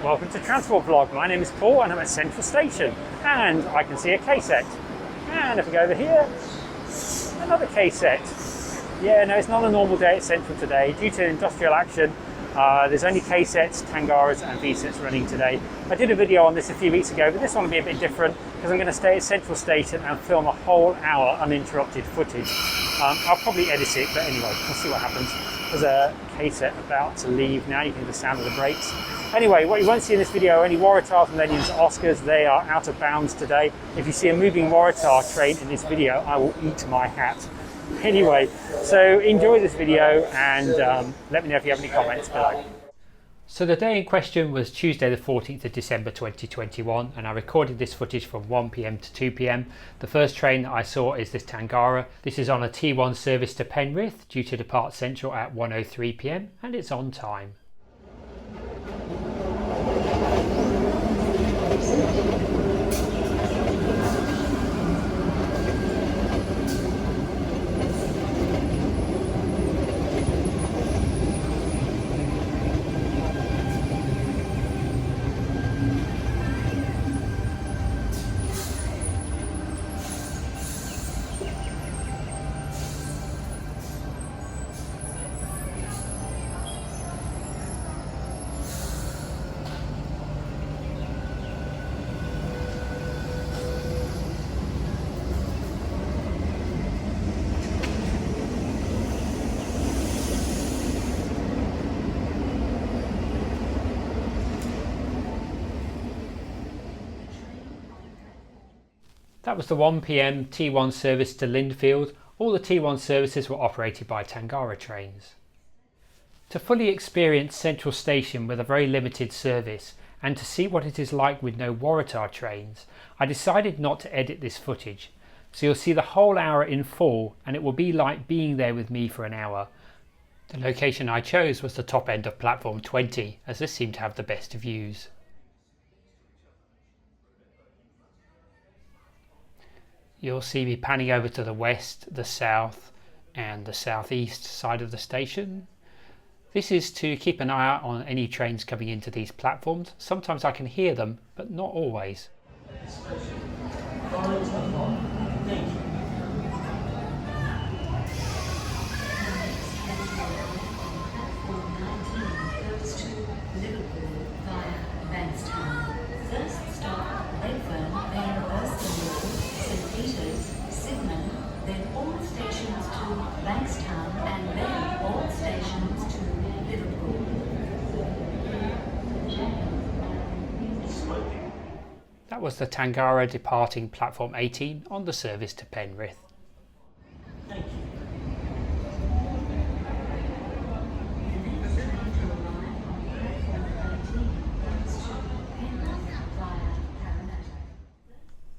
Welcome to Transport Vlog. My name is Paul and I'm at Central Station and I can see a K set. And if we go over here, another K set. Yeah, no, it's not a normal day at Central today. Due to industrial action, there's only K Sets, Tangaras and V Sets running today. I did a video on this a few weeks ago, but this one will be a bit different because I'm going to stay at Central Station and film a whole hour uninterrupted footage. I'll probably edit it, but anyway, we'll see what happens. There's a K set about to leave now. You can hear the sound of the brakes. Anyway, what you won't see in this video are any Waratahs, Millenniums, Oscars. They are out of bounds today. If you see a moving Waratah train in this video, I will eat my hat. Anyway, so enjoy this video and let me know if you have any comments below. So the day in question was Tuesday the 14th of December 2021 and I recorded this footage from 1 PM to 2 PM. The first train that I saw is this Tangara. This is on a T1 service to Penrith due to depart Central at 1:03 PM and it's on time. That was the 1 PM T1 service to Lindfield. All the T1 services were operated by Tangara trains. To fully experience Central Station with a very limited service and to see what it is like with no Waratah trains, I decided not to edit this footage. So you'll see the whole hour in full and it will be like being there with me for an hour. The location I chose was the top end of platform 20 as this seemed to have the best views. You'll see me panning over to the west, the south and the southeast side of the station. This is to keep an eye out on any trains coming into these platforms. Sometimes I can hear them, but not always. That was the Tangara departing platform 18 on the service to Penrith.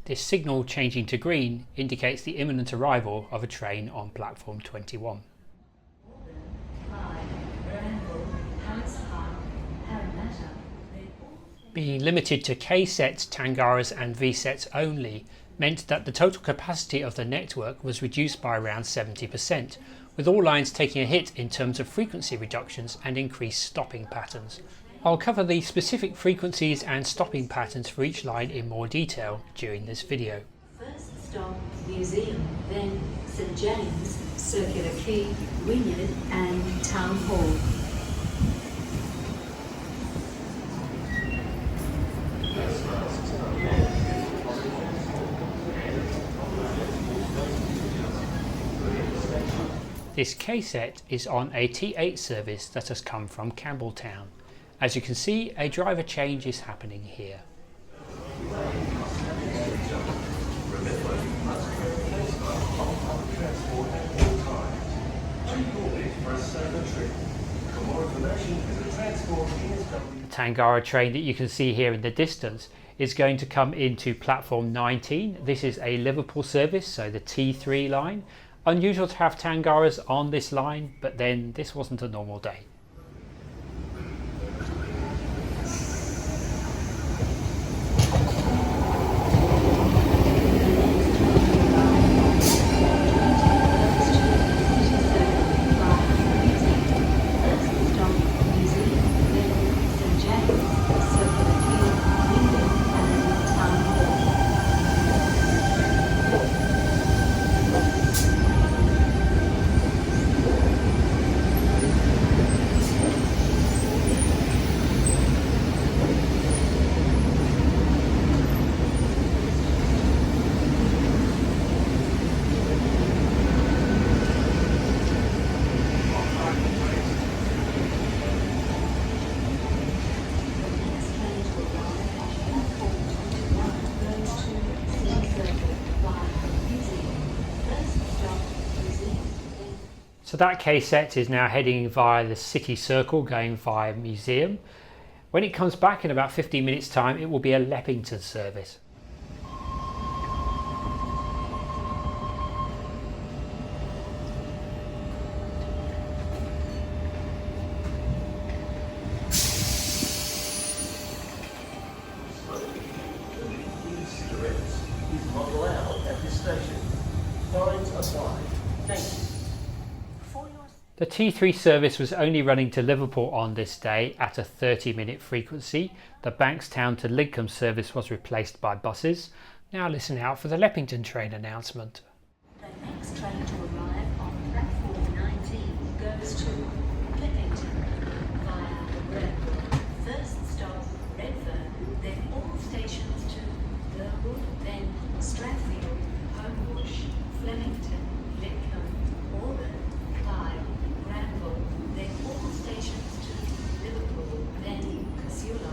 This signal changing to green indicates the imminent arrival of a train on platform 21. Being limited to K sets, Tangaras and V sets only meant that the total capacity of the network was reduced by around 70%, with all lines taking a hit in terms of frequency reductions and increased stopping patterns. I'll cover the specific frequencies and stopping patterns for each line in more detail during this video. First stop, Museum, then St James, Circular Quay, Wynyard and Town Hall. This K set is on a T8 service that has come from Campbelltown. As you can see, a driver change is happening here. The Tangara train that you can see here in the distance is going to come into platform 19. This is a Liverpool service, so the T3 line. Unusual to have Tangaras on this line, but then this wasn't a normal day. Circular So that K set is now heading via the city circle, going via Museum. When it comes back in about 15 minutes time, it will be a Leppington service. The T3 service was only running to Liverpool on this day at a 30-minute frequency. The Bankstown to Lincoln service was replaced by buses. Now listen out for the Leppington train announcement. The next train to arrive on platform 19 goes to Leppington via Redfern. First stop Redfern, then all stations to Burwood, then Strathfield, Homebush, Flemington, Lidcombe, Auburn, Clyde, Granville, then all stations to Liverpool, then Casula,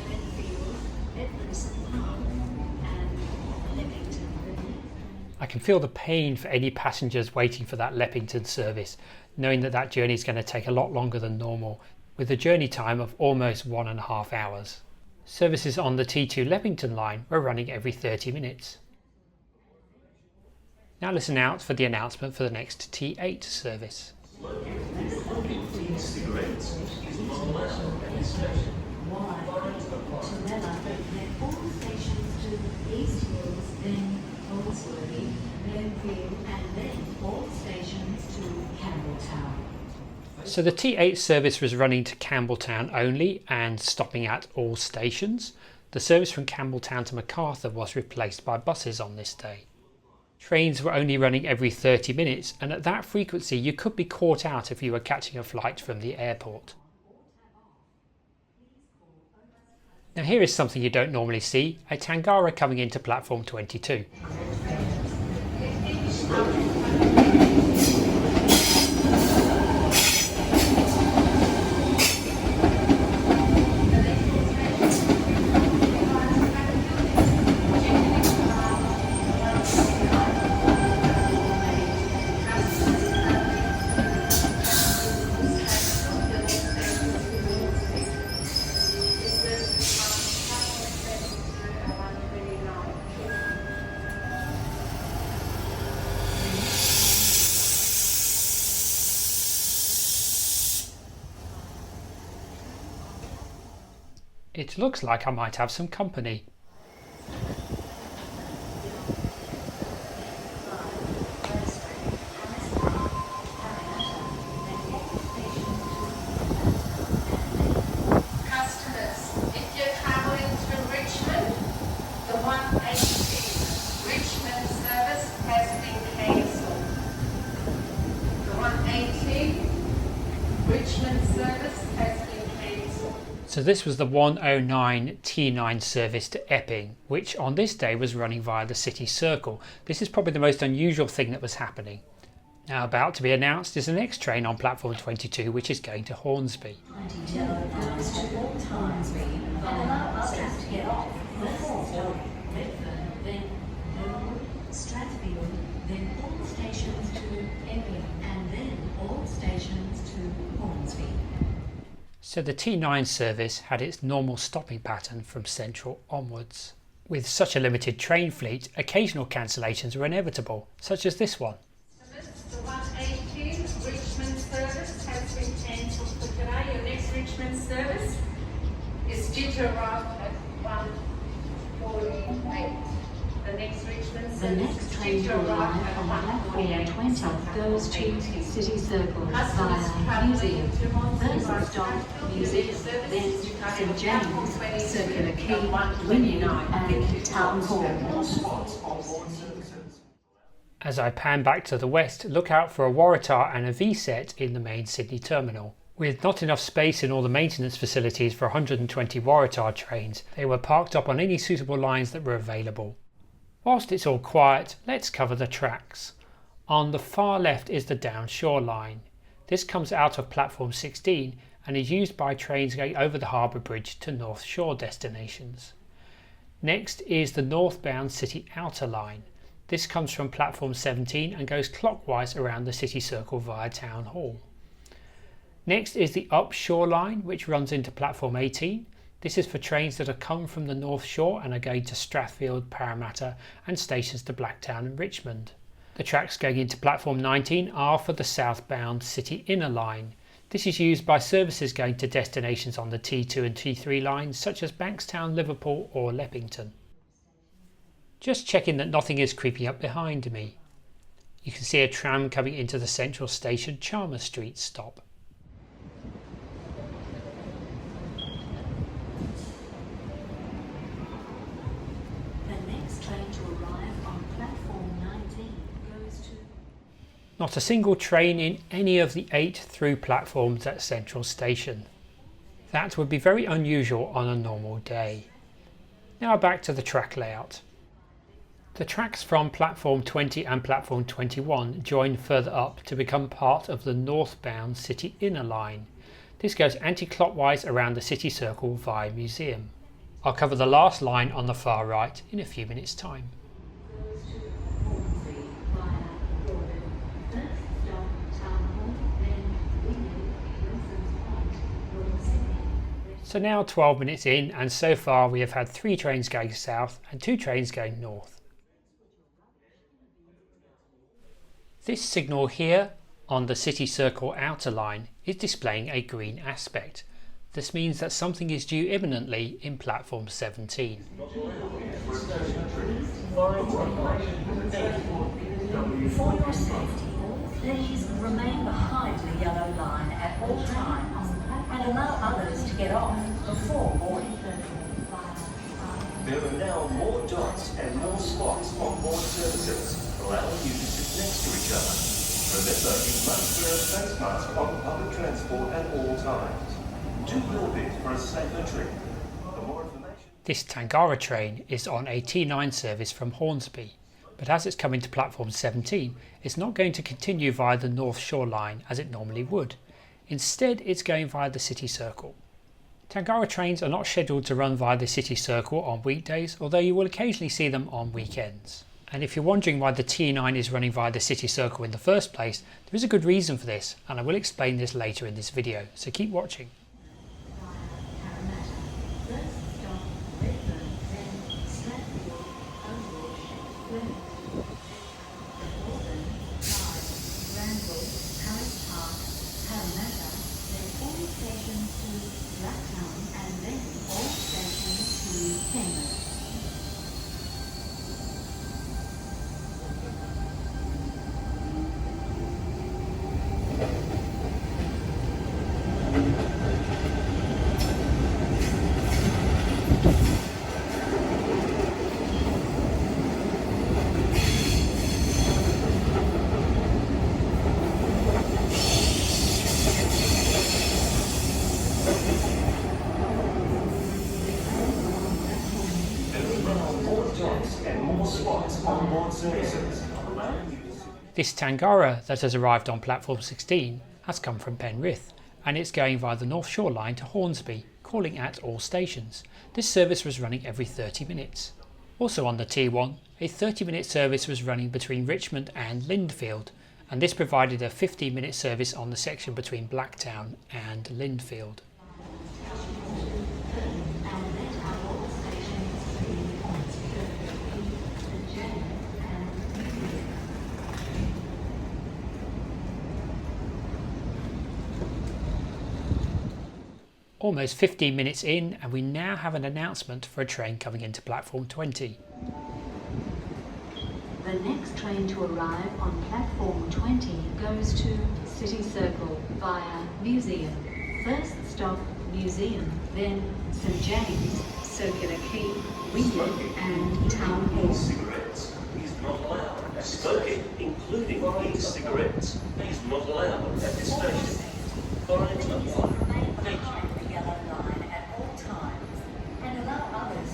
Glenfield, Edmondson Park, and Leppington. I can feel the pain for any passengers waiting for that Leppington service, knowing that that journey is going to take a lot longer than normal, with a journey time of almost 1.5 hours. Services on the T2 Leppington line were running every 30 minutes. Now listen out for the announcement for the next T8 service. So the T8 service was running to Campbelltown only and stopping at all stations. The service from Campbelltown to Macarthur was replaced by buses on this day. Trains were only running every 30 minutes, and at that frequency you could be caught out if you were catching a flight from the airport. Now here is something you don't normally see, a Tangara coming into platform 22. It looks like I might have some company. Customers, if you're travelling to Richmond, the 180 Richmond service has been cancelled. The 180 Richmond service has been cancelled. So this was the 109 T9 service to Epping, which on this day was running via the city circle. This is probably the most unusual thing that was happening. Now about to be announced is the next train on platform 22, which is going to Hornsby. 22 goes to Hornsby and allow others to get off. First stop Redfern, then Burwood, Strathfield, then all stations to Epping, and then all stations to Hornsby. So the T9 service had its normal stopping pattern from Central onwards. With such a limited train fleet, occasional cancellations were inevitable, such as this one. The 118 Richmond service has been cancelled for today. Your next Richmond service is due to arrive at 1:48. The next Richmond The service next is train due to to arrive arrive at on platform 1:48. 20 goes to City Circle Customers via travelling Museum. to Hornsby by First stop Strathfield, Museum, your service then is to St take James, platform 22 Circular Quay, at Union 1:29. and Town Hall. As I pan back to the west, look out for a Waratah and a V-set in the main Sydney terminal. With not enough space in all the maintenance facilities for 120 Waratah trains, they were parked up on any suitable lines that were available. Whilst it's all quiet, let's cover the tracks. On the far left is the Downshore line. This comes out of platform 16 and is used by trains going over the Harbour Bridge to North Shore destinations. Next is the northbound City Outer line. This comes from platform 17 and goes clockwise around the city circle via Town Hall. Next is the Up Shore line, which runs into platform 18. This is for trains that have come from the North Shore and are going to Strathfield, Parramatta and stations to Blacktown and Richmond. The tracks going into platform 19 are for the southbound City Inner line. This is used by services going to destinations on the T2 and T3 lines such as Bankstown, Liverpool or Leppington. Just checking that nothing is creeping up behind me. You can see a tram coming into the Central Station Chalmers Street stop. The next train to arrive on platform 19 goes to... Not a single train in any of the 8 through platforms at Central Station. That would be very unusual on a normal day. Now back to the track layout. The tracks from platform 20 and platform 21 join further up to become part of the northbound City Inner line. This goes anti-clockwise around the city circle via Museum. I'll cover the last line on the far right in a few minutes' time. So now 12 minutes in, and so far we have had 3 trains going south and 2 trains going north. This signal here on the City Circle outer line is displaying a green aspect. This means that something is due imminently in platform 17. For your safety, please remain behind the yellow line at all times and allow others to get off before boarding. There are now more dots and more spots on board services, allowing you to sit next to each other. Remember, you must wear a face mask on public transport at all times. Do your bit for a safer trip. For more information... This Tangara train is on a T9 service from Hornsby, but as it's coming to platform 17, it's not going to continue via the North Shore line as it normally would. Instead, it's going via the City Circle. Tangara trains are not scheduled to run via the City Circle on weekdays, although you will occasionally see them on weekends. And if you're wondering why the T9 is running via the City Circle in the first place, there is a good reason for this, and I will explain this later in this video, so keep watching. This Tangara that has arrived on platform 16 has come from Penrith and it's going via the North Shore line to Hornsby, calling at all stations. This service was running every 30 minutes. Also on the T1, a 30-minute service was running between Richmond and Lindfield, and this provided a 15-minute service on the section between Blacktown and Lindfield. Almost 15 minutes in, and we now have an announcement for a train coming into platform 20. The next train to arrive on platform 20 goes to City Circle via Museum. First stop Museum, then St James, Circular Quay, Wynyard and Town Hall. Cigarettes is not allowed. Smoking, including e-cigarettes, is not allowed at this station. Fines apply. Thank you.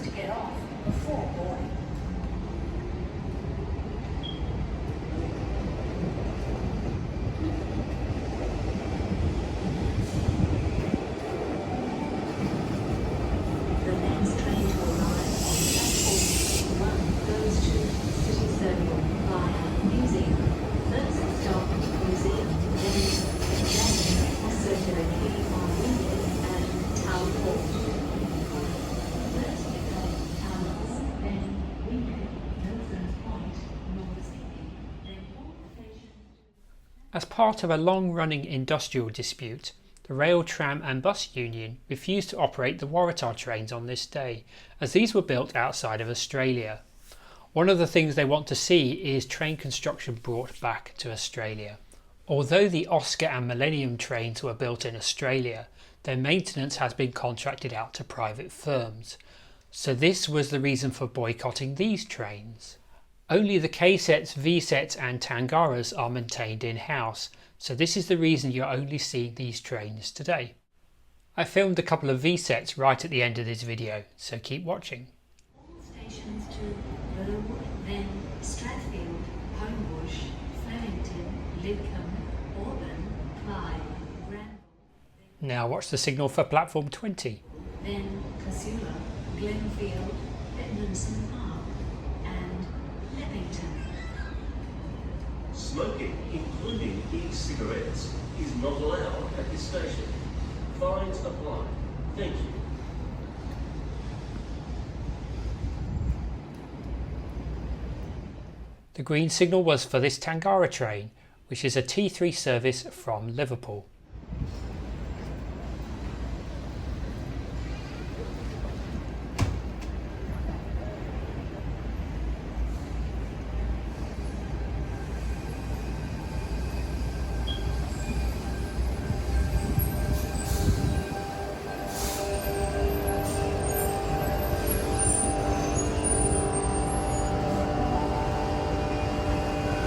To get off before boarding. The next train to arrive on platform 1 goes to City Circle As part of a long-running industrial dispute, the Rail, Tram and Bus Union refused to operate the Waratah trains on this day, as these were built outside of Australia. One of the things they want to see is train construction brought back to Australia. Although the Oscar and Millennium trains were built in Australia, their maintenance has been contracted out to private firms. So this was the reason for boycotting these trains. Only the K Sets, V Sets and Tangaras are maintained in-house, so this is the reason you're only seeing these trains today. I filmed a couple of V Sets right at the end of this video, so keep watching. All stations to Burwood, then Strathfield, Homebush, Flemington, Lidcombe, Auburn, Clyde, Granville. Now watch the signal for platform 20. Then Casula, Glenfield, Edmondson Park, and Leppington. Smoking, including e-cigarettes, is not allowed at this station. Fines apply. Thank you. The green signal was for this Tangara train, which is a T3 service from Liverpool.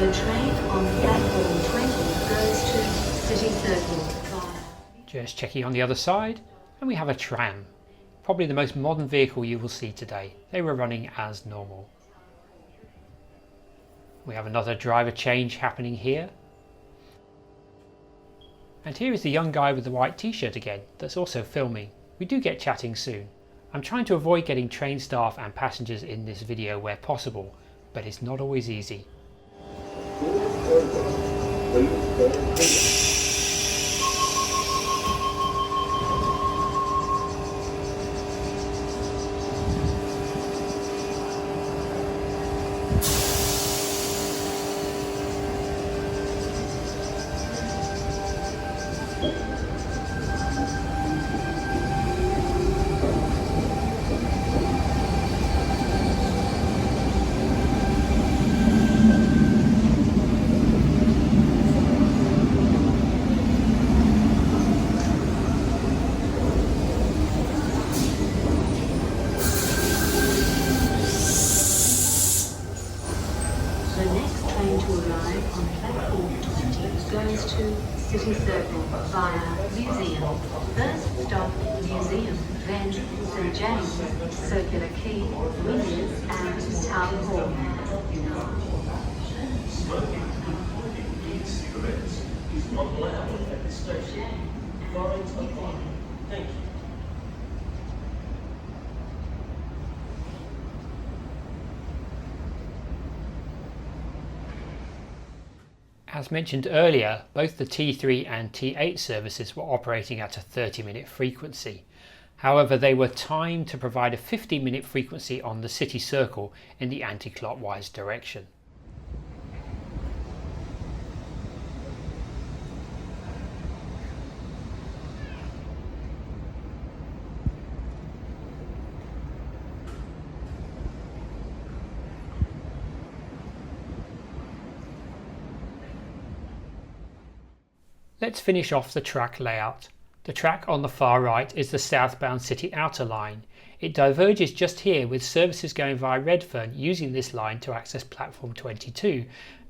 The train on platform 20 goes to City Circle via... Just checking on the other side, and we have a tram. Probably the most modern vehicle you will see today. They were running as normal. We have another driver change happening here. And here is the young guy with the white t-shirt again, that's also filming. We do get chatting soon. I'm trying to avoid getting train staff and passengers in this video where possible, but it's not always easy. The next train to arrive on platform 20 goes to City Circle via Museum. First stop Museum, then St James, Circular Quay, Williams and Town Hall. Smoking, including e-cigarettes, is not allowed at this station. Fines apply. Thank you. As mentioned earlier, both the T3 and T8 services were operating at a 30-minute frequency. However, they were timed to provide a 15-minute frequency on the City Circle in the anti-clockwise direction. Let's finish off the track layout. The track on the far right is the southbound City Outer Line. It diverges just here with services going via Redfern using this line to access platform 22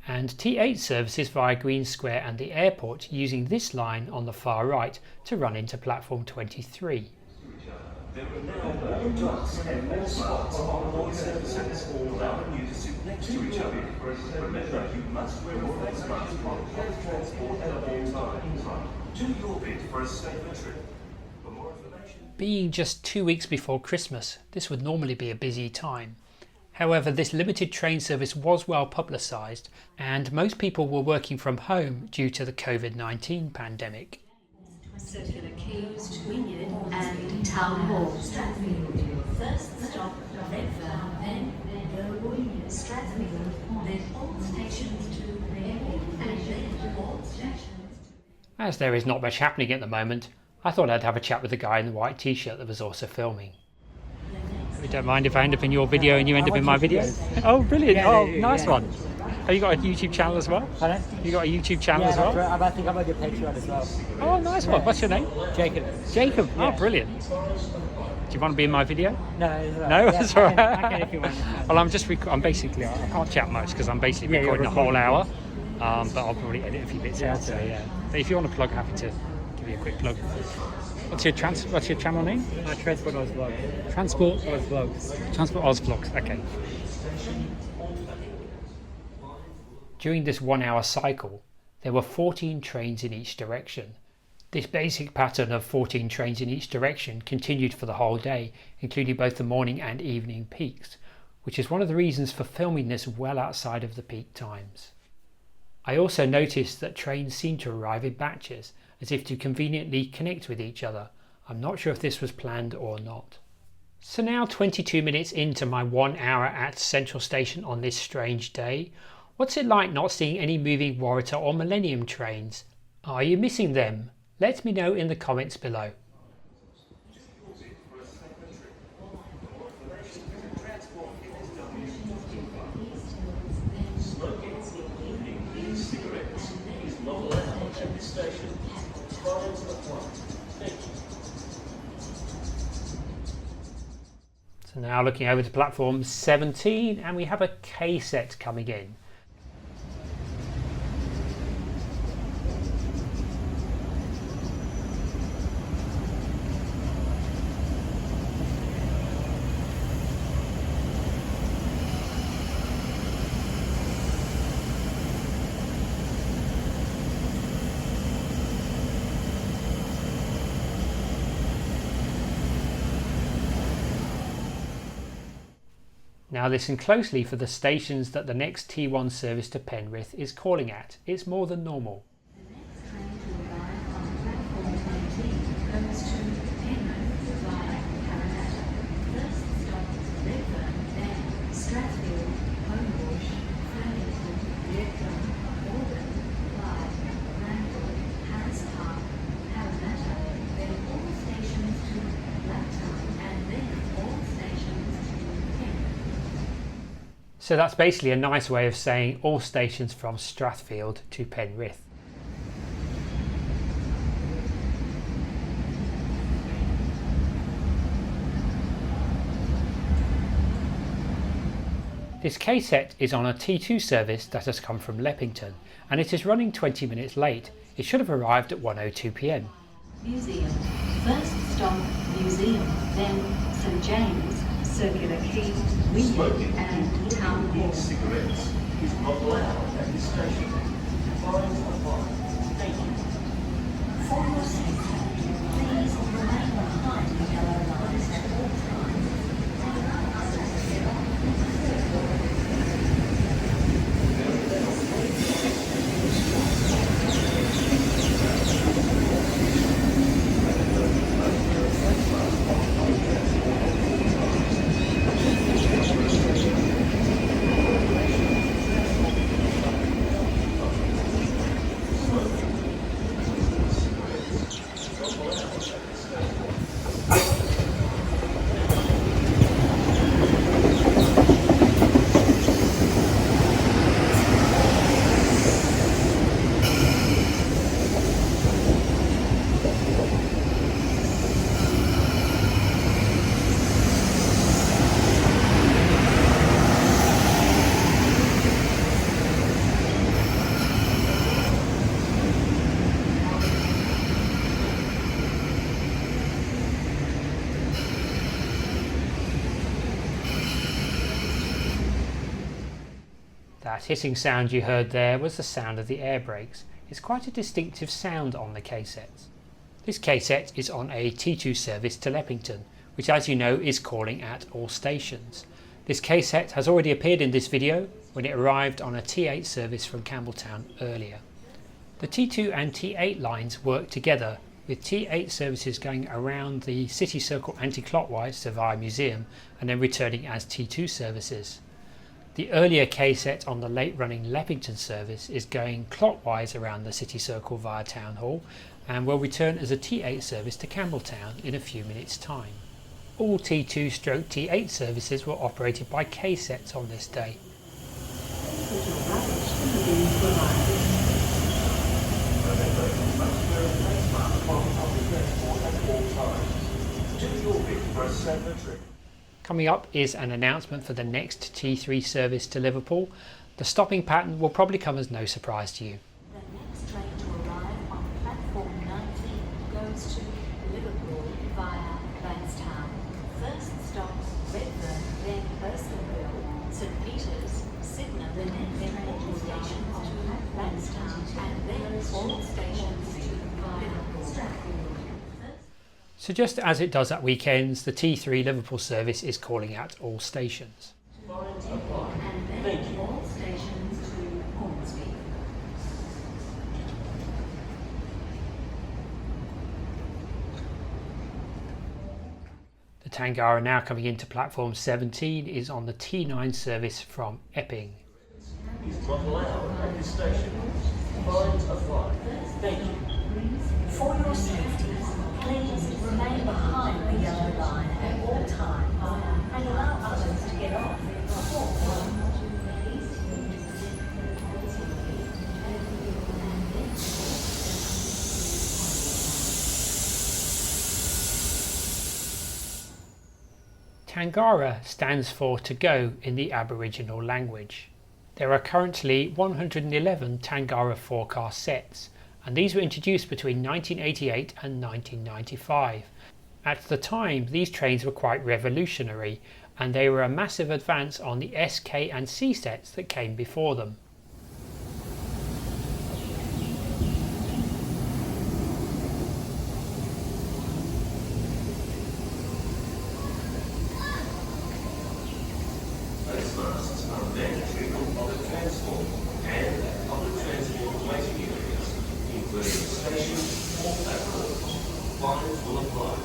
and T8 services via Green Square and the airport using this line on the far right to run into platform 23. There are now more dots and more spots on board services, allowing you to sit next to each other. Remember, you must wear a face mask on public transport at all times. Do your bit for a safer trip. For more information... Being just 2 weeks before Christmas, this would normally be a busy time. However, this limited train service was well publicised and most people were working from home due to the COVID-19 pandemic. Circular Quay, Wynyard and Town Hall. Strathfield. First stop Redfern, then Burwood, Strathfield, then all stations to Berry, and then all stations. As there is not much happening at the moment, I thought I'd have a chat with the guy in the white t-shirt that was also filming. You don't mind if I end up in your video and you end up in my video? Oh, brilliant. Yeah, Nice one. Have you got a YouTube channel as well? Pardon? You got a YouTube channel as well? Yeah, I think I'm on your Patreon as well. Oh, nice one. What's your name? Jacob. Jacob. Yeah. Oh, brilliant. Do you want to be in my video? No, it's all right. No, Yeah, that's all right. I can if you want. Well, I'm basically, I can't chat much because I'm basically Yeah, you're recording a whole hour. recording. But I'll probably edit a few bits Yeah, out. So okay. yeah. But if you want to plug, happy to give you a quick plug. What's your channel name? Transport Oz Vlog. Transport Oz Vlogs. Transport Oz Vlogs. Okay. During this 1 hour cycle, there were 14 trains in each direction. This basic pattern of 14 trains in each direction continued for the whole day, including both the morning and evening peaks, which is one of the reasons for filming this well outside of the peak times. I also noticed that trains seemed to arrive in batches, as if to conveniently connect with each other. I'm not sure if this was planned or not. So now 22 minutes into my 1 hour at Central Station on this strange day, what's it like not seeing any moving Waratah or Millennium trains? Are you missing them? Let me know in the comments below. So now looking over to platform 17 and we have a K set coming in. Now listen closely for the stations that the next T1 service to Penrith is calling at. It's more than normal. So that's basically a nice way of saying all stations from Strathfield to Penrith. This K set is on a T2 service that has come from Leppington and it is running 20 minutes late. It should have arrived at 1:02 p.m. Museum. First stop, Museum, then St James, Circular Quay, Union and Town Hall. E-cigarettes is not allowed at this station. Fines apply. Thank you. For your safety, please remain behind the yellow lines at all times. That hissing sound you heard there was the sound of the air brakes. It's quite a distinctive sound on the K sets. This K set is on a T2 service to Leppington, which as you know is calling at all stations. This K set has already appeared in this video when it arrived on a T8 service from Campbelltown earlier. The T2 and T8 lines work together, with T8 services going around the city circle anti-clockwise to via Museum and then returning as T2 services. The earlier K set on the late running Leppington service is going clockwise around the city circle via Town Hall and will return as a T8 service to Campbelltown in a few minutes' time. All T2/T8 services were operated by K sets on this day. Coming up is an announcement for the next T3 service to Liverpool. The stopping pattern will probably come as no surprise to you. The next train to arrive on platform 19 goes to Liverpool via Bankstown. First stop Redfern, then Erskineville, St Peters, Sydenham, then all stations to Bankstown, and then all stations to Liverpool. So just as it does at weekends, the T3 Liverpool service is calling out all stations. And then all stations to Hornsby. The Tangara now coming into platform 17 is on the T9 service from Epping. Is not allowed at this station. Fines apply. Thank you. For your safety, please remain behind the yellow line at all times and allow others to get off before. Tangara stands for to go in the Aboriginal language. There are currently 111 Tangara four-car sets, and these were introduced between 1988 and 1995. At the time, these trains were quite revolutionary, and they were a massive advance on the S, K and C sets that came before them. Those masts are mandatory on public transport and at public transport waiting areas, including stations or platforms. Fines will apply.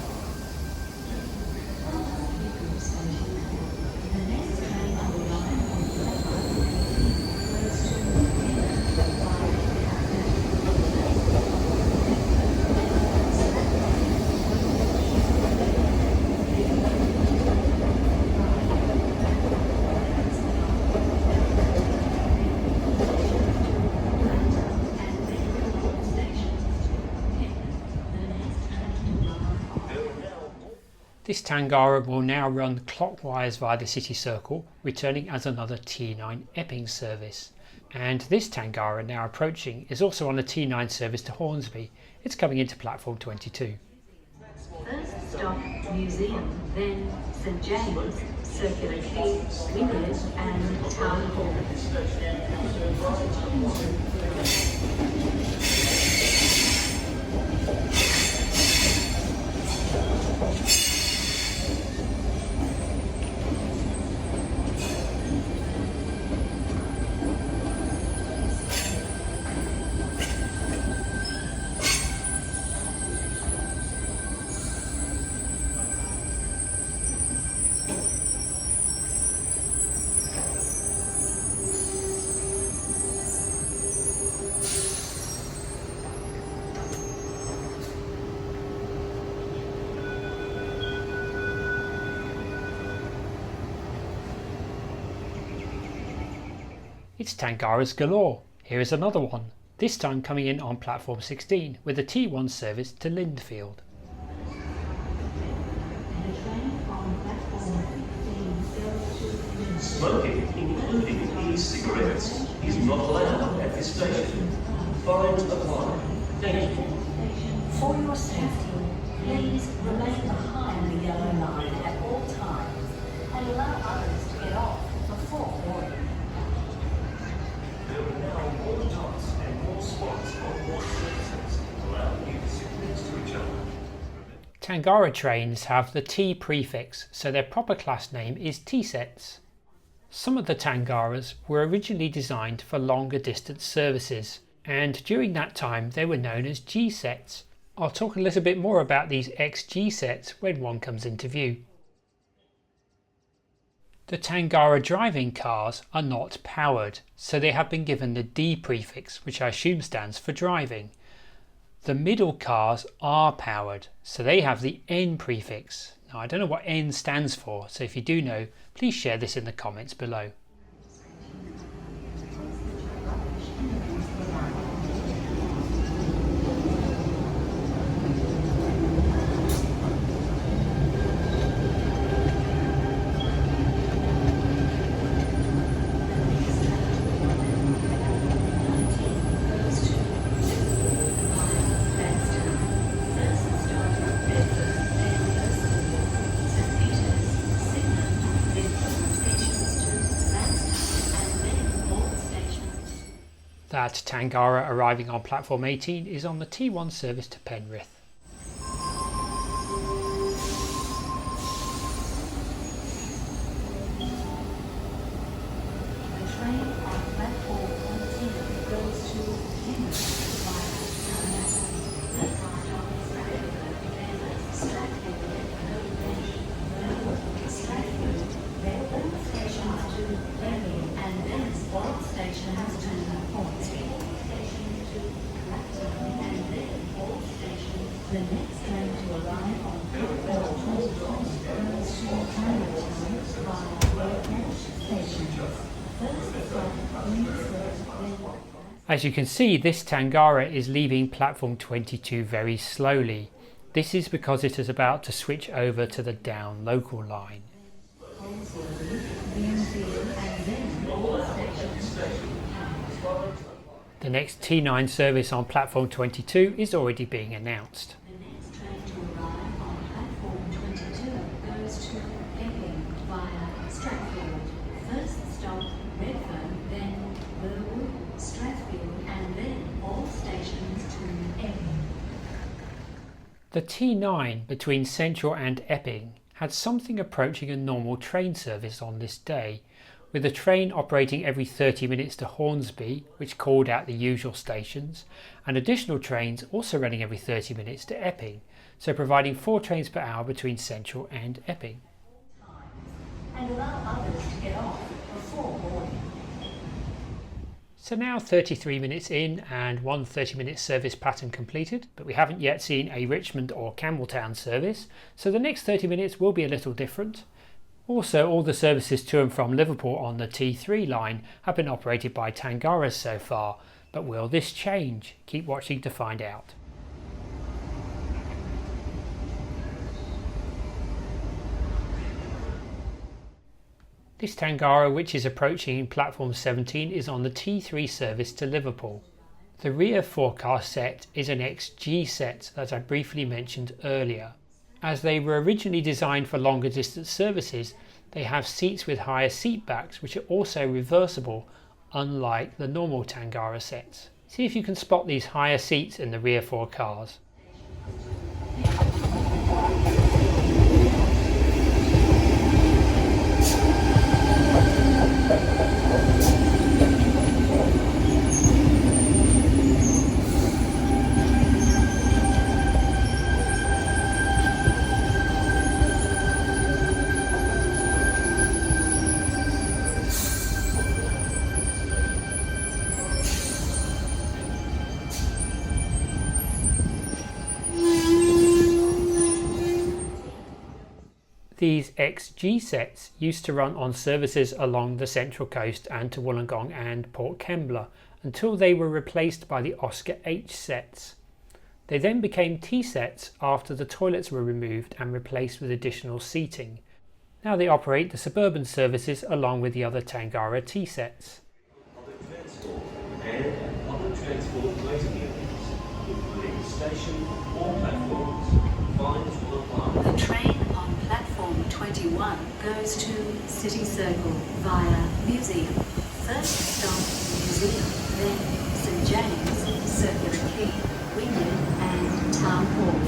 This Tangara will now run clockwise via the city circle, returning as another T9 Epping service. And this Tangara now approaching is also on a T9 service to Hornsby. It's coming into platform 22. First stop Museum, then St James, Circular Quay, Wynyard and Town Hall. It's Tangaras galore. Here is another one, this time coming in on platform 16 with a T1 service to Lindfield. Smoking, including e-cigarettes, is not allowed at this station. Fines apply. Thank you. For your safety, please remain behind the yellow line at all times and allow others to get off before boarding. There are now more dots and more spots on board services, allowing you to sit next to each other. Tangara trains have the T prefix, so their proper class name is T sets. Some of the Tangaras were originally designed for longer distance services, and during that time they were known as G sets. I'll talk a little bit more about these XG sets when one comes into view. The Tangara driving cars are not powered, so they have been given the D prefix, which I assume stands for driving. The middle cars are powered, so they have the N prefix. Now I don't know what N stands for, so if you do know, please share this in the comments below. That Tangara arriving on platform 18 is on the T1 service to Penrith. The train on platform 14 goes to Penrith via Stratford, then all stations to Berry, and then all stations to Hornsby. And then all stations. The next train to arrive on platform 24 goes to Waratahs via Waratah station. As you can see, this Tangara is leaving platform 22 very slowly. This is because it is about to switch over to the down local line. The next T9 service on platform 22 is already being announced. The next train to arrive on platform 22 goes to Epping via Stratford. First stop Redfern, then Burwood, Strathfield, and then all stations to Epping. The T9 between Central and Epping had something approaching a normal train service on this day, with the train operating every 30 minutes to Hornsby, which called out the usual stations, and additional trains also running every 30 minutes to Epping, so providing 4 trains per hour between Central and Epping. And allow others to get off before boarding. So now 33 minutes in and one 30-minute service pattern completed, but we haven't yet seen a Richmond or Campbelltown service, so the next 30 minutes will be a little different. Also, all the services to and from Liverpool on the T3 line have been operated by Tangara so far, but will this change? Keep watching to find out. This Tangara, which is approaching platform 17, is on the T3 service to Liverpool. The rear forecast set is an XG set that I briefly mentioned earlier. As they were originally designed for longer distance services, they have seats with higher seat backs which are also reversible, unlike the normal Tangara sets. See if you can spot these higher seats in the rear 4 cars. These XG sets used to run on services along the Central Coast and to Wollongong and Port Kembla until they were replaced by the Oscar H sets. They then became T sets after the toilets were removed and replaced with additional seating. Now they operate the Suburban services along with the other Tangara T sets. Public transport and public transport waiting areas, including station or platforms. Fines will apply. The train on platform 21 goes to City Circle via Museum. First stop Museum, then St James, Circular Quay, Wynyard and Town Hall.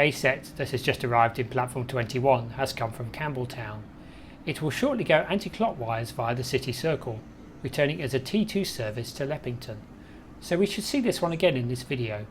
K set that has just arrived in platform 21 has come from Campbelltown. It will shortly go anti-clockwise via the city circle, returning as a T2 service to Leppington. So we should see this one again in this video.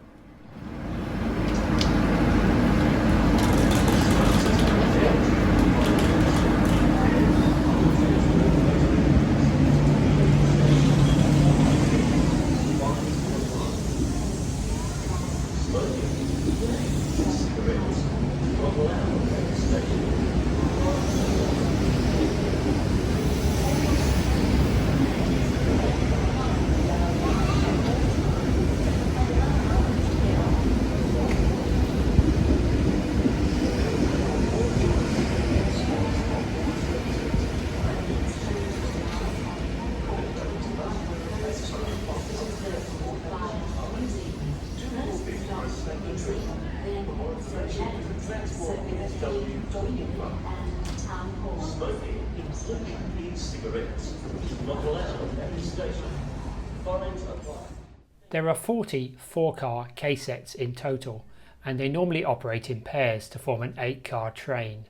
There are 40 4-car K sets in total, and they normally operate in pairs to form an 8-car train.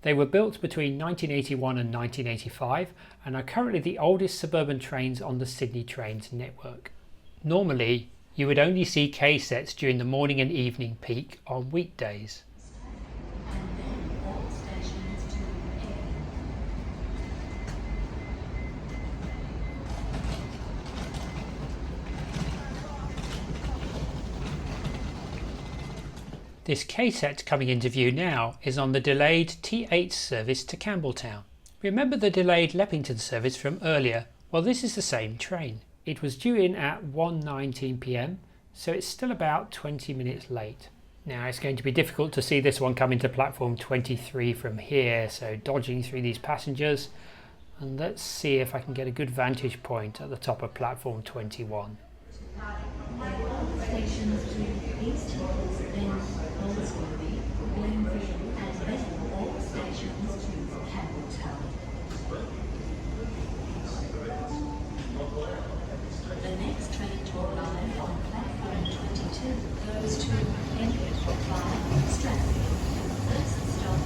They were built between 1981 and 1985 and are currently the oldest suburban trains on the Sydney Trains network. Normally, you would only see K sets during the morning and evening peak on weekdays. This K set coming into view now is on the delayed T8 service to Campbelltown. Remember the delayed Leppington service from earlier? Well, this is the same train. It was due in at 1:19 p.m, so it's still about 20 minutes late. Now it's going to be difficult to see this one come into platform 23 from here, so dodging through these passengers, and let's see if I can get a good vantage point at the top of platform 21. Stations to East Hills, then Goldsworthy, Glenville and then all stations to Campbelltown. The next train to arrive on platform 22 goes to N5 Stratford. First stop,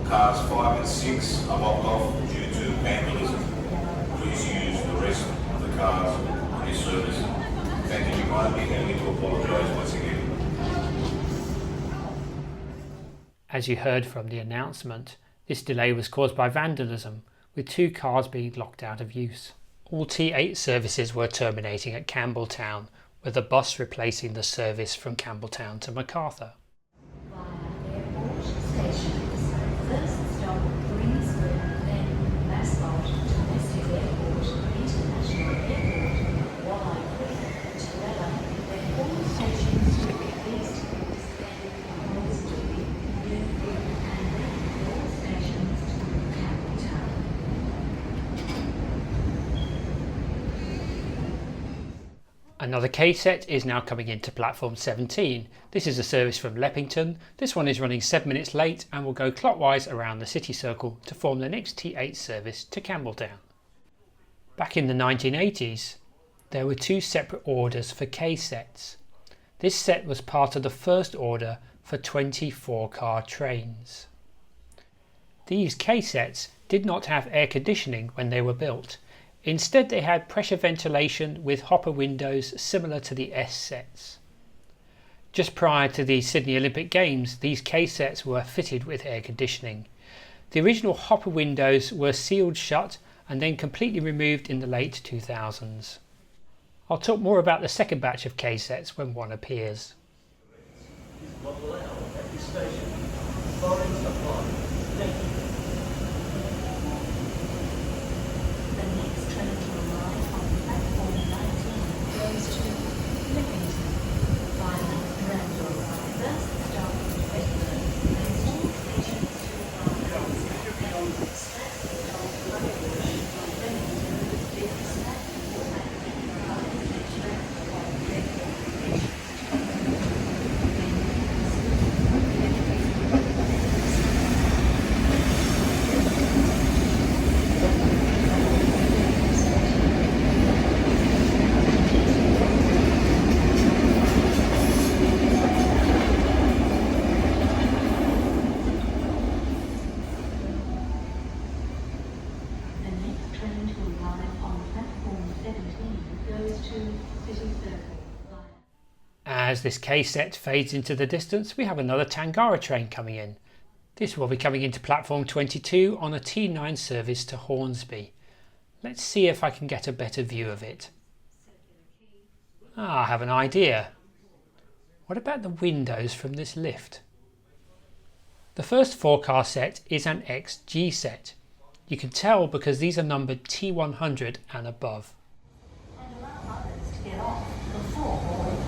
Cars 5 and 6 are blocked off due to vandalism. Please use the rest of the cars on this service. Thank you kindly, and we do apologise once again. As you heard from the announcement, this delay was caused by vandalism, with 2 cars being locked out of use. All T8 services were terminating at Campbelltown, with a bus replacing the service from Campbelltown to Macarthur. first stop, Greensburg, then Mascot, Domestic Airport, International Airport, Waratah, Tram, then all stations to East Hills, then Goldsworthy, Glenville, and then all stations to Campbelltown. Another K set is now coming into platform 17. This is a service from Leppington. This one is running 7 minutes late and will go clockwise around the city circle to form the next T8 service to Campbelltown. Back in the 1980s, there were 2 separate orders for K sets. This set was part of the first order for 24-car trains. These K sets did not have air conditioning when they were built. Instead, they had pressure ventilation with hopper windows similar to the S sets. Just prior to the Sydney Olympic Games, these K sets were fitted with air conditioning. The original hopper windows were sealed shut and then completely removed in the late 2000s. I'll talk more about the second batch of K sets when one appears. goes to City Circle. As this K set fades into the distance, we have another Tangara train coming in. This will be coming into platform 22 on a T9 service to Hornsby. Let's see if I can get a better view of it. I have an idea. What about the windows from this lift? The first 4-car set is an XG set. You can tell because these are numbered T100 and above. And allow others to get off before boarding.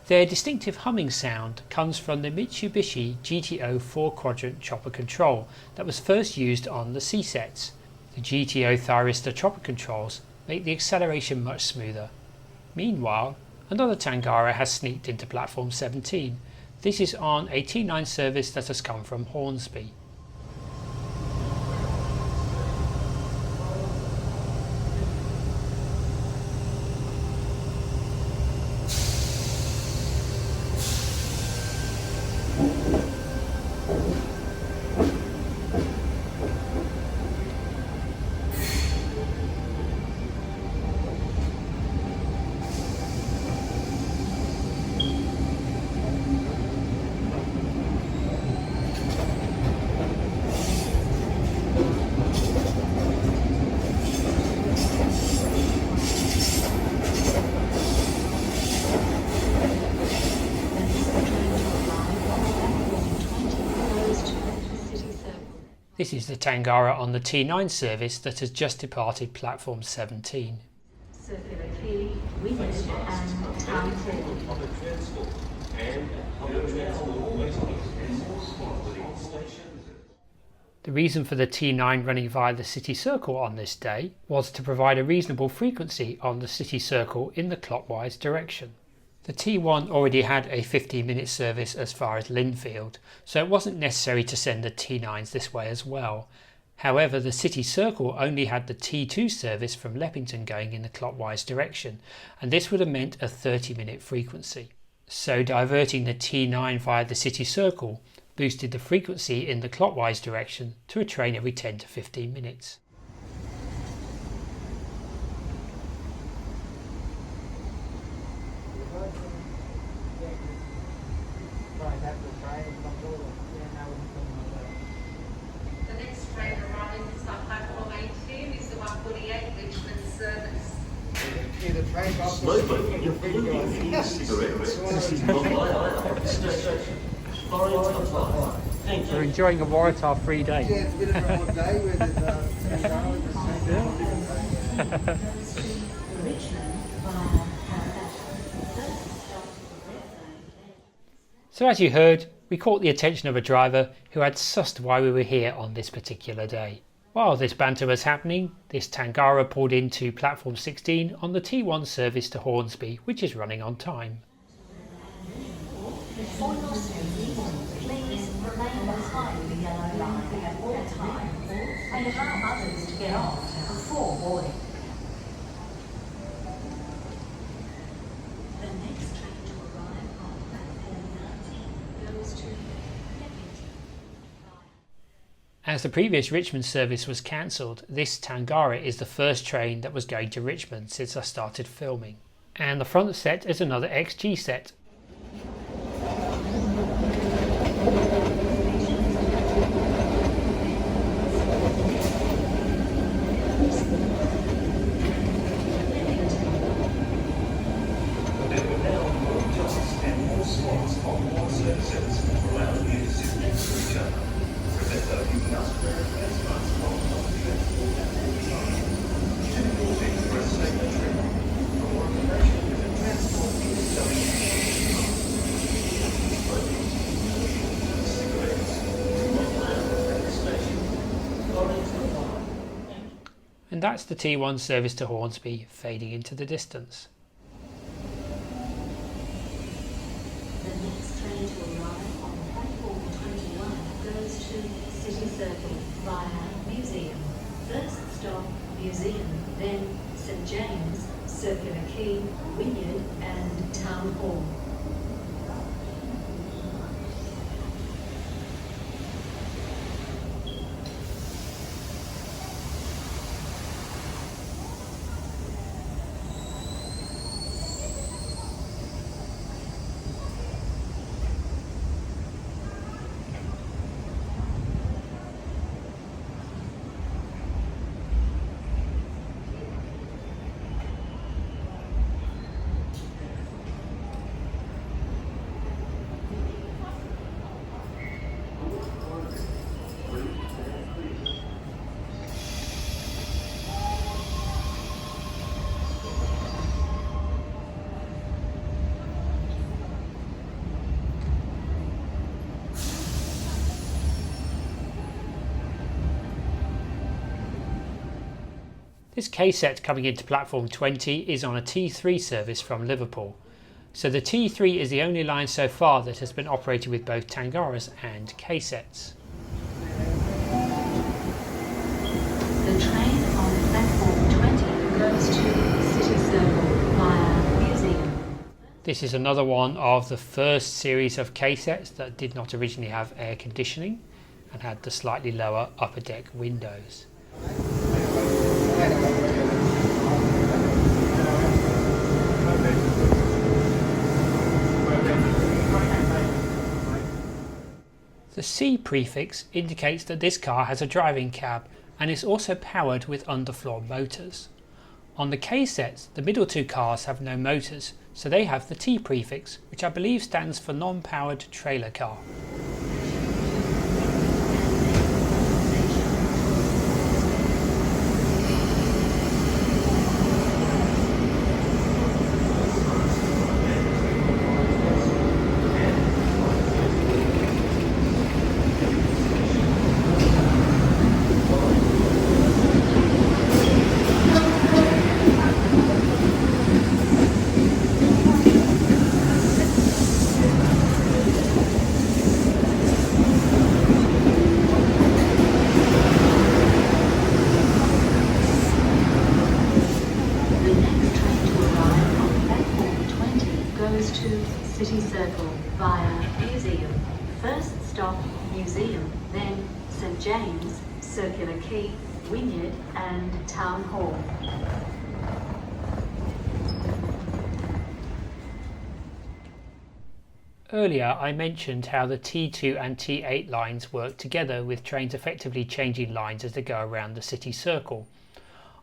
Their distinctive humming sound comes from the Mitsubishi GTO 4-quadrant chopper control that was first used on the C sets. The GTO thyristor chopper controls make the acceleration much smoother. Meanwhile, another Tangara has sneaked into platform 17. This is on a T9 service that has come from Hornsby. This is the Tangara on the T9 service that has just departed platform 17. Circular quay, window and town hall. The reason for the T9 running via the City Circle on this day was to provide a reasonable frequency on the City Circle in the clockwise direction. The T1 already had a 15-minute service as far as Linfield, so it wasn't necessary to send the T9s this way as well. However, the City Circle only had the T2 service from Leppington going in the clockwise direction, and this would have meant a 30-minute frequency. So diverting the T9 via the City Circle boosted the frequency in the clockwise direction to a train every 10 to 15 minutes. The next train arriving is on platform 18 is the 148 Richmond service. Smoking including e-cigarettes. This is not allowed. Station. Fine apply. Thank We're you. enjoying a Waratah free day. Yeah, it's been a bit of a day where there's Richmond via Waratah. So as you heard, we caught the attention of a driver who had sussed why we were here on this particular day. While this banter was happening, this Tangara pulled into platform 16 on the T1 service to Hornsby, which is running on time. For your safety, please remain behind the yellow line at all times and allow others to get off before boarding. The next train to arrive on platform 19 goes to Leppington. As the previous Richmond service was cancelled, this Tangara is the first train that was going to Richmond since I started filming. And the front set is another XG set. And that's the T1 service to Hornsby fading into the distance. The next train to arrive on platform 21 goes to City Circle via Museum. First stop, Museum, then St James, Circular Quay, Wynyard and Town Hall. This K set coming into platform 20 is on a T3 service from Liverpool. So the T3 is the only line so far that has been operated with both Tangaras and K sets. The train on platform 20 goes to City Circle via Museum. This is another one of the first series of K sets that did not originally have air conditioning and had the slightly lower upper deck windows. The C prefix indicates that this car has a driving cab and is also powered with underfloor motors. On the K sets, the middle two cars have no motors, so they have the T prefix, which I believe stands for non-powered trailer car. City Circle via Museum. First stop, Museum, then St James, Circular Quay, Wynyard and Town Hall. Earlier I mentioned how the T2 and T8 lines work together, with trains effectively changing lines as they go around the city circle.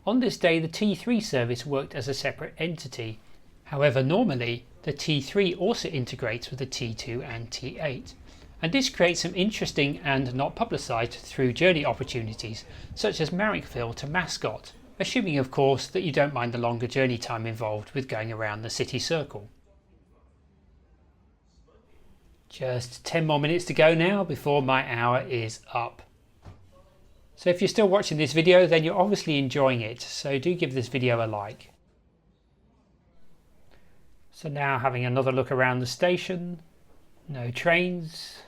On this day the T3 service worked as a separate entity. However, normally the T3 also integrates with the T2 and T8, and this creates some interesting and not publicised through journey opportunities, such as Marrickville to Mascot, assuming of course that you don't mind the longer journey time involved with going around the city circle. Just 10 more minutes to go now before my hour is up. So if you're still watching this video, then you're obviously enjoying it, so do give this video a like. So now having another look around the station, no trains,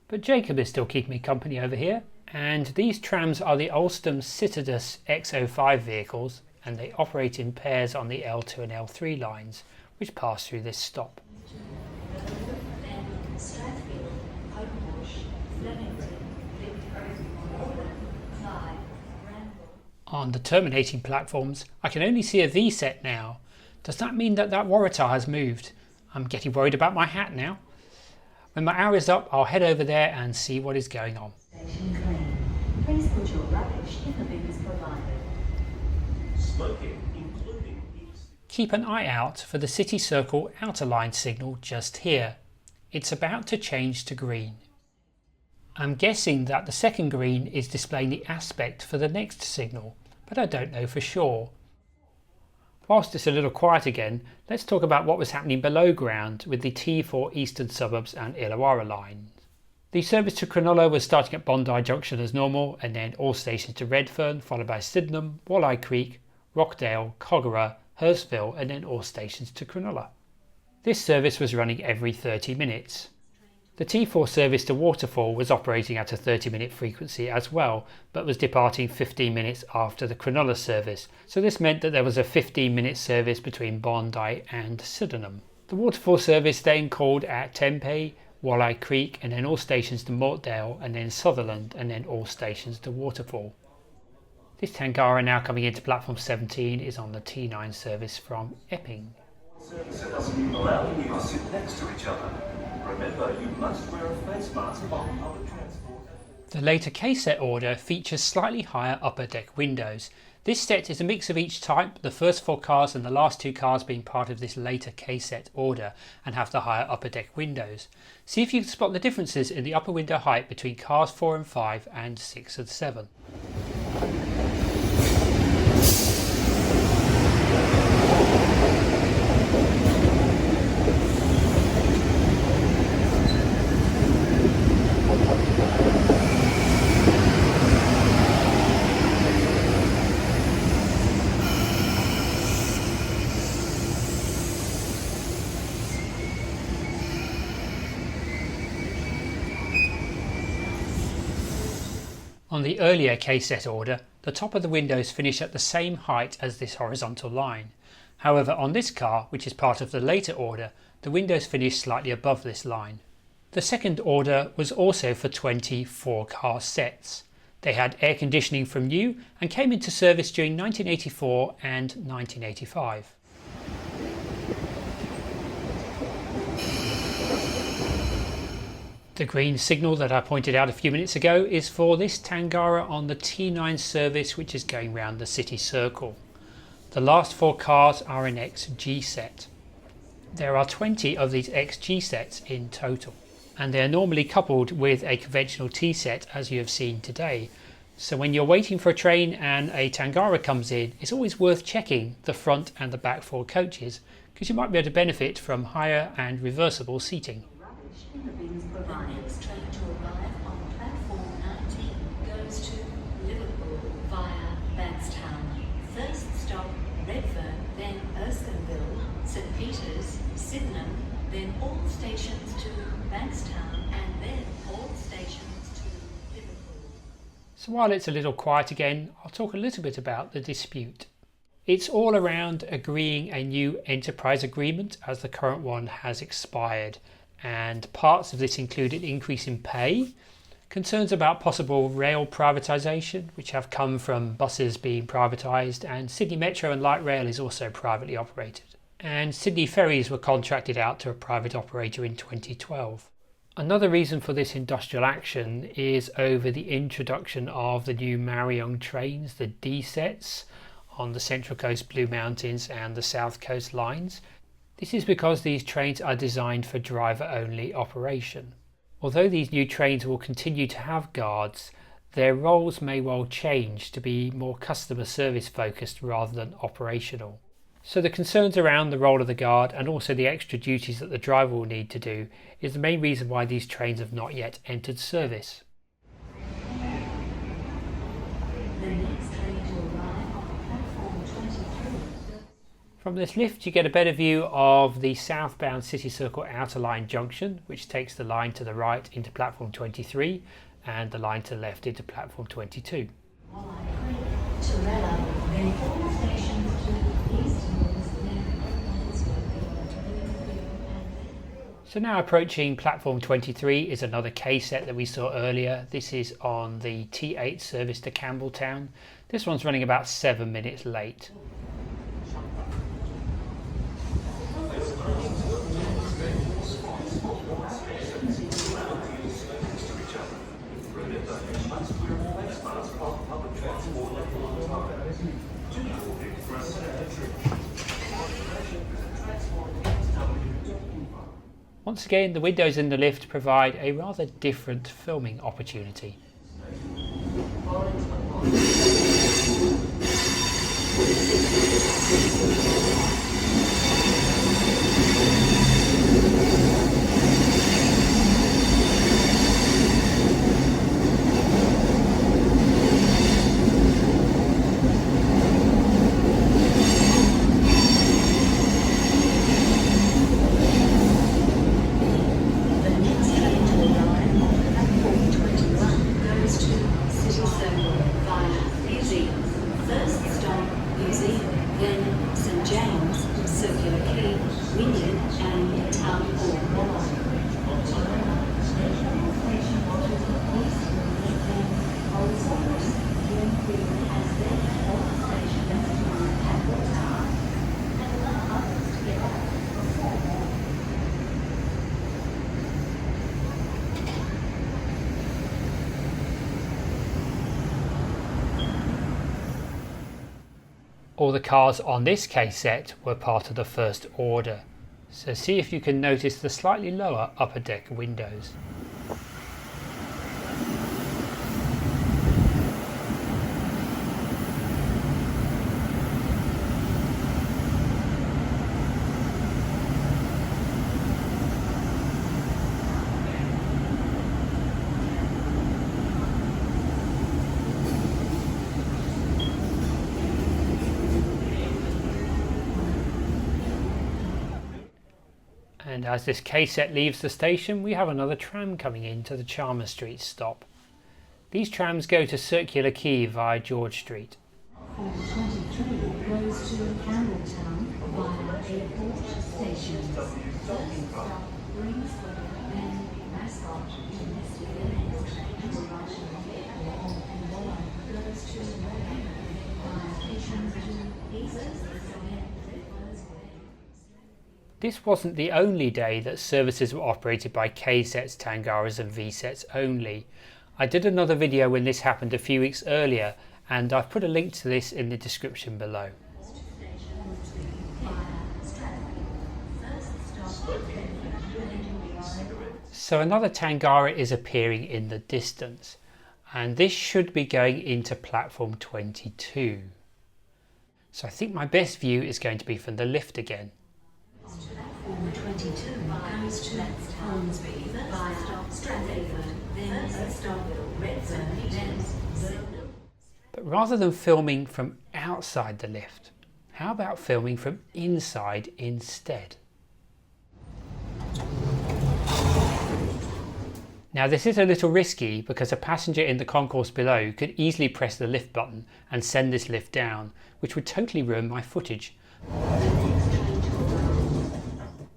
but Jacob is still keeping me company over here. And these trams are the Alstom Citadus X05 vehicles, and they operate in pairs on the L2 and L3 lines, which pass through this stop. On the terminating platforms, I can only see a V set now. Does that mean that Waratah has moved? I'm getting worried about my hat now. When my hour is up, I'll head over there and see what is going on. Station clean. Please put your rubbish in the bins provided. Smoking, including... Keep an eye out for the City Circle outer line signal just here. It's about to change to green. I'm guessing that the second green is displaying the aspect for the next signal, but I don't know for sure. Whilst it's a little quiet again, let's talk about what was happening below ground with the T4 Eastern Suburbs and Illawarra lines. The service to Cronulla was starting at Bondi Junction as normal, and then all stations to Redfern, followed by Sydenham, Walleye Creek, Rockdale, Kogarah, Hurstville, and then all stations to Cronulla. This service was running every 30 minutes. The T4 service to Waterfall was operating at a 30-minute frequency as well, but was departing 15 minutes after the Cronulla service, so this meant that there was a 15-minute service between Bondi and Sydenham. The Waterfall service then called at Tempe, Walleye Creek, and then all stations to Mortdale, and then Sutherland, and then all stations to Waterfall. This Tangara now coming into platform 17 is on the T9 service from Epping. Services allowing you to sit next to each other. Remember, you must wear a face mask on public transport. The later K Set order features slightly higher upper deck windows. This set is a mix of each type, the first 4 cars and the last 2 cars being part of this later K Set order and have the higher upper deck windows. See if you can spot the differences in the upper window height between cars 4 and 5 and 6 and 7. On the earlier K Set order, the top of the windows finish at the same height as this horizontal line. However, on this car, which is part of the later order, the windows finish slightly above this line. The second order was also for 24 car sets. They had air conditioning from new and came into service during 1984 and 1985. The green signal that I pointed out a few minutes ago is for this Tangara on the T9 service, which is going round the city circle. The last 4 cars are an XG set. There are 20 of these XG sets in total, and they are normally coupled with a conventional T set as you have seen today. So when you're waiting for a train and a Tangara comes in, it's always worth checking the front and the back 4 coaches, because you might be able to benefit from higher and reversible seating. In the bins provided. The next train to arrive on platform 19 goes to Liverpool via Bankstown. First stop Redfern, then Erskineville, St Peters, Sydenham, then all stations to Bankstown, and then all stations to Liverpool. So while it's a little quiet again, I'll talk a little bit about the dispute. It's all around agreeing a new enterprise agreement as the current one has expired. And parts of this include an increase in pay, concerns about possible rail privatisation, which have come from buses being privatised, and Sydney Metro and Light Rail is also privately operated. And Sydney ferries were contracted out to a private operator in 2012. Another reason for this industrial action is over the introduction of the new Marion trains, the D sets, on the Central Coast Blue Mountains and the South Coast lines. This is because these trains are designed for driver-only operation. Although these new trains will continue to have guards, their roles may well change to be more customer service focused rather than operational. So the concerns around the role of the guard and also the extra duties that the driver will need to do is the main reason why these trains have not yet entered service. The next train to arrive on platform 23. From this lift you get a better view of the southbound City Circle Outer Line junction, which takes the line to the right into platform 23 and the line to the left into platform 22. Walleye Creek, Torella, then all stations to East Hills, then So now approaching platform 23 is another K set that we saw earlier. This is on the T8 service to Campbelltown. This one's running about 7 minutes late. Once again, the windows in the lift provide a rather different filming opportunity. Union and Town Hall. All the cars on this K set were part of the first order, so see if you can notice the slightly lower upper deck windows. And as this K set leaves the station, we have another tram coming into the Chalmers Street stop. These trams go to Circular Quay via George Street. 423 goes to Campbelltown via Airport Station. First stop Greensburg, then Mascot to Mr. Village, and Russian Airport and Wallow goes to Waratah via stations to East. This wasn't the only day that services were operated by K sets, Tangaras and V sets only. I did another video when this happened a few weeks earlier, and I've put a link to this in the description below. So another Tangara is appearing in the distance, and this should be going into platform 22. So I think my best view is going to be from the lift again. Platform 22 goes to Hornsby via Stratford, then stop Redfern, then But rather than filming from outside the lift, how about filming from inside instead? Now this is a little risky because a passenger in the concourse below could easily press the lift button and send this lift down, which would totally ruin my footage.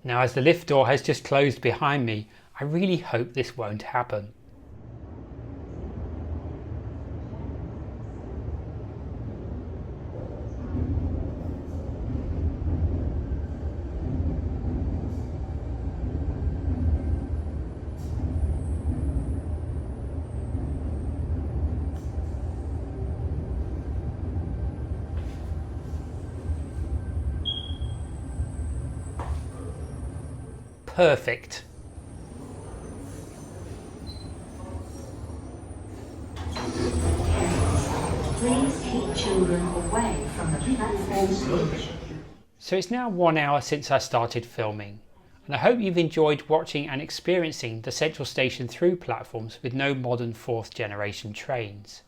Now as the lift door has just closed behind me, I really hope this won't happen. Perfect. please keep children away from the platform edge. So it's now 1 hour since I started filming, and I hope you've enjoyed watching and experiencing the Central Station through platforms with no modern 4th generation trains.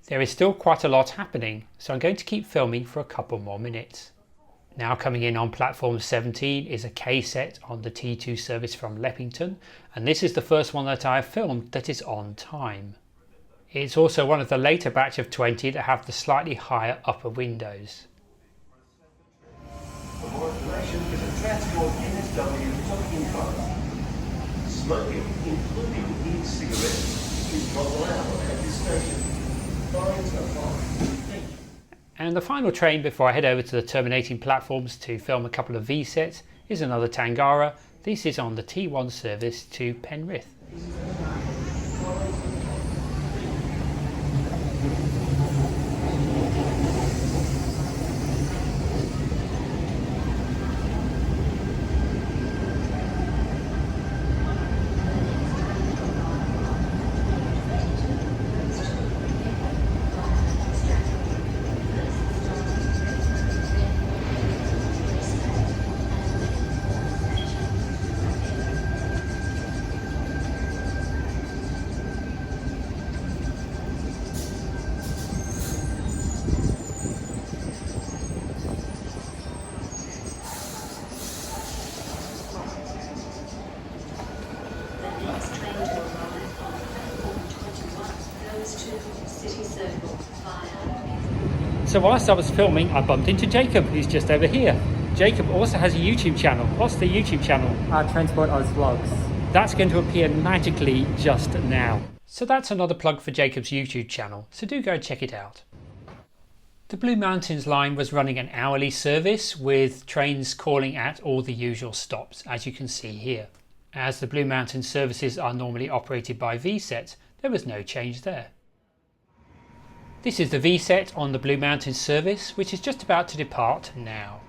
There is still quite a lot happening, so I'm going to keep filming for a couple more minutes. Now coming in on platform 17 is a K set on the T2 service from Leppington, and this is the first one that I have filmed that is on time. It's also one of the later batch of 20 that have the slightly higher upper windows. For more information, visit Transport NSW Talking Cars. Smoking, including e-cigarettes, is not allowed at this station. Fines are fine. And the final train before I head over to the terminating platforms to film a couple of V sets is another Tangara. This is on the T1 service to Penrith. So whilst I was filming, I bumped into Jacob, who's just over here. Jacob also has a YouTube channel. What's the YouTube channel? Transport Oz Vlogs. That's going to appear magically just now. So that's another plug for Jacob's YouTube channel, so do go check it out. The Blue Mountains line was running an hourly service with trains calling at all the usual stops, as you can see here. As the Blue Mountains services are normally operated by V-Set, there was no change there. This is the V-Set on the Blue Mountains service, which is just about to depart now.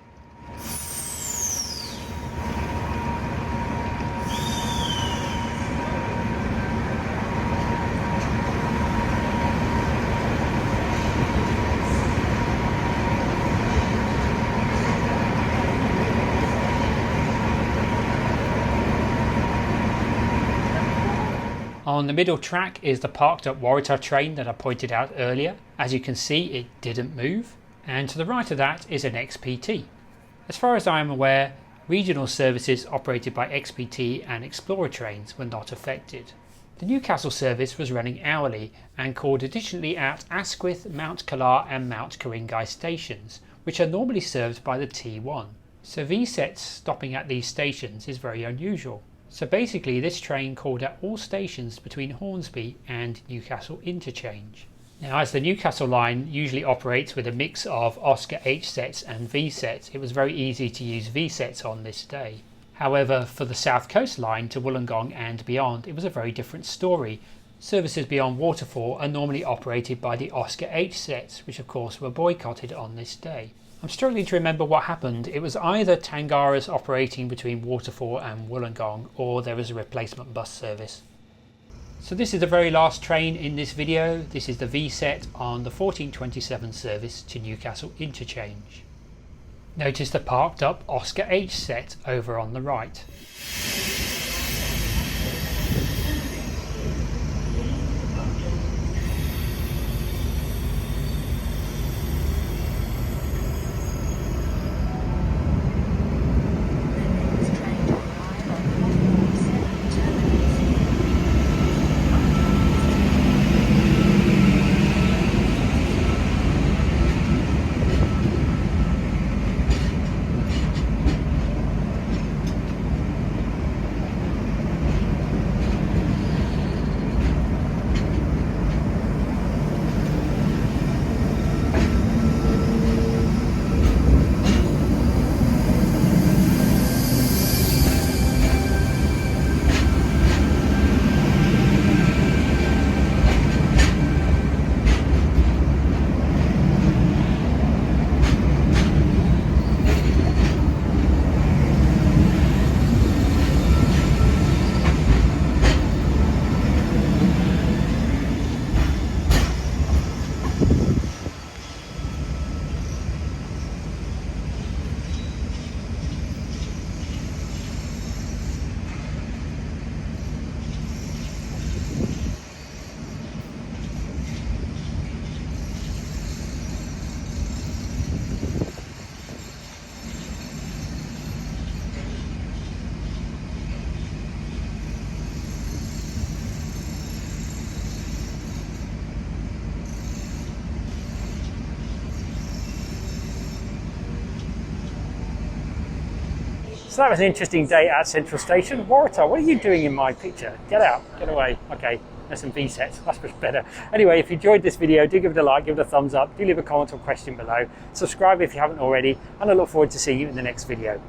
On the middle track is the parked up Waratah train that I pointed out earlier. As you can see, it didn't move. And to the right of that is an XPT. As far as I am aware, regional services operated by XPT and Explorer trains were not affected. The Newcastle service was running hourly and called additionally at Asquith, Mount Callar and Mount Ku-ring-gai stations, which are normally served by the T1. So V-sets stopping at these stations is very unusual. So basically this train called at all stations between Hornsby and Newcastle interchange. Now as the Newcastle line usually operates with a mix of Oscar H sets and V sets, it was very easy to use V sets on this day. However, for the South Coast line to Wollongong and beyond, it was a very different story. Services beyond Waterfall are normally operated by the Oscar H sets, which of course were boycotted on this day. I'm struggling to remember what happened. It was either Tangaras operating between Waterfall and Wollongong, or there was a replacement bus service. So this is the very last train in this video. This is the V-set on the 1427 service to Newcastle interchange. Notice the parked up Oscar H set over on the right. So that was an interesting day at Central Station. Waratah, what are you doing in my picture? Get out, get away. Okay, there's some V-sets, that's much better. Anyway, if you enjoyed this video, do give it a like, give it a thumbs up, do leave a comment or question below. Subscribe if you haven't already, and I look forward to seeing you in the next video.